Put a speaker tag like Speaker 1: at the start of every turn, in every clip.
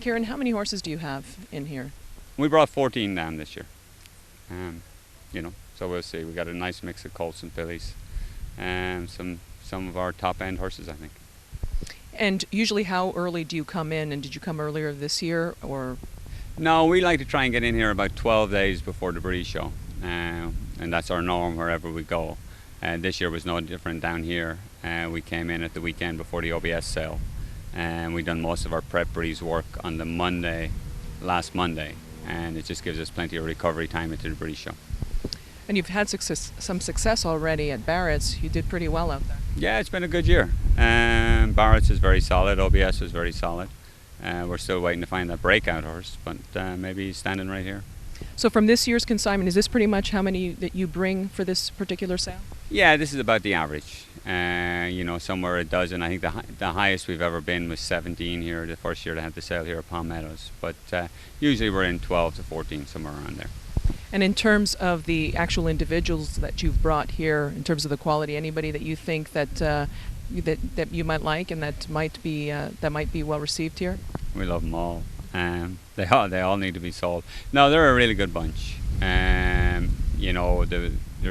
Speaker 1: Ciaran, how many horses do you have in here?
Speaker 2: We brought 14 down this year. So we'll see. We got a nice mix of colts and fillies, and some of our top end horses, I think.
Speaker 1: And usually how early do you come in, and did you come earlier this year, or?
Speaker 2: No, we like to try and get in here about 12 days before the breeze show, and that's our norm wherever we go. This year was no different down here. We came in at the weekend before the OBS sale, and we done most of our prep breeze work on the last Monday, and it just gives us plenty of recovery time into the breeze show.
Speaker 1: And you've had some success already at Barrett's. You did pretty well out there.
Speaker 2: Yeah, it's been a good year. Barrett's is very solid. OBS is very solid. We're still waiting to find that breakout horse, but maybe he's standing right here.
Speaker 1: So from this year's consignment, is this pretty much how many that you bring for this particular sale?
Speaker 2: Yeah, this is about the average. Somewhere a dozen. I think the highest we've ever been was 17 here, the first year they had the sale here at Palm Meadows. But usually we're in 12 to 14, somewhere around there.
Speaker 1: And in terms of the actual individuals that you've brought here, in terms of the quality, anybody that you think that you might like and that might be well received here?
Speaker 2: We love them all. They all need to be sold. No, they're a really good bunch. There's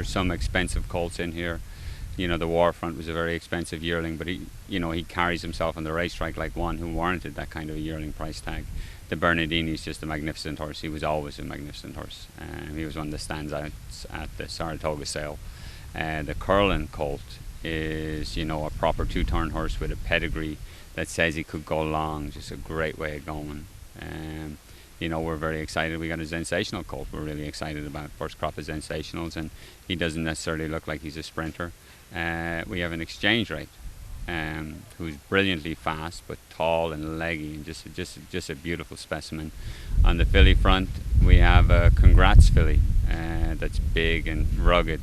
Speaker 2: some expensive colts in here. The Warfront was a very expensive yearling, but he carries himself on the racetrack like one who warranted that kind of a yearling price tag. The Bernardini is just a magnificent horse. He was always a magnificent horse. He was one that stands out at the Saratoga sale. The Curlin colt is, a proper two-turn horse with a pedigree that says he could go long. Just a great way of going. We're very excited. We got a sensational colt we're really excited about. First crop of sensationals, and he doesn't necessarily look like he's a sprinter. We have an exchange rate who's brilliantly fast but tall and leggy, and just a beautiful specimen. On the filly front, we have a Congrats filly that's big and rugged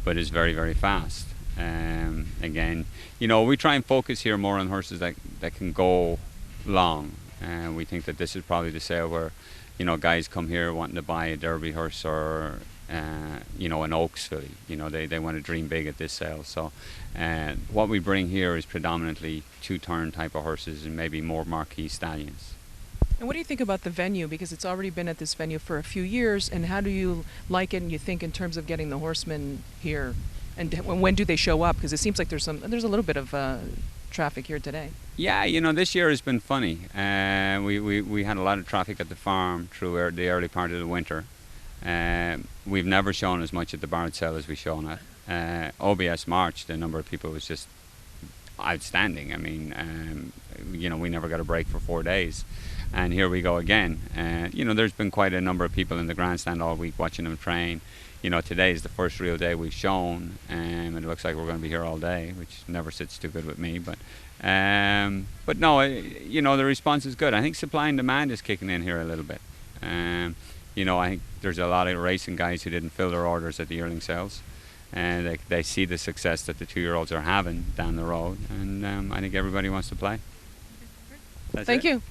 Speaker 2: but is very, very fast. Again, we try and focus here more on horses that can go long. We think that this is probably the sale where guys come here wanting to buy a Derby horse or an Oaks filly. They want to dream big at this sale. So what we bring here is predominantly two-turn type of horses and maybe more marquee stallions.
Speaker 1: And what do you think about the venue? Because it's already been at this venue for a few years, and how do you like it, and you think in terms of getting the horsemen here? And when do they show up? Because it seems like there's a little bit of traffic here today.
Speaker 2: Yeah, this year has been funny. We had a lot of traffic at the farm through the early part of the winter. We've never shown as much at the Barrett sale as we've shown at OBS March. The number of people was just outstanding. I mean, we never got a break for 4 days. And here we go again. There's been quite a number of people in the grandstand all week watching them train. Today is the first real day we've shown, and it looks like we're going to be here all day, which never sits too good with me. But no, the response is good. I think supply and demand is kicking in here a little bit. I think there's a lot of racing guys who didn't fill their orders at the yearling sales, and they see the success that the 2-year-olds are having down the road, and I think everybody wants to play.
Speaker 1: Thank you.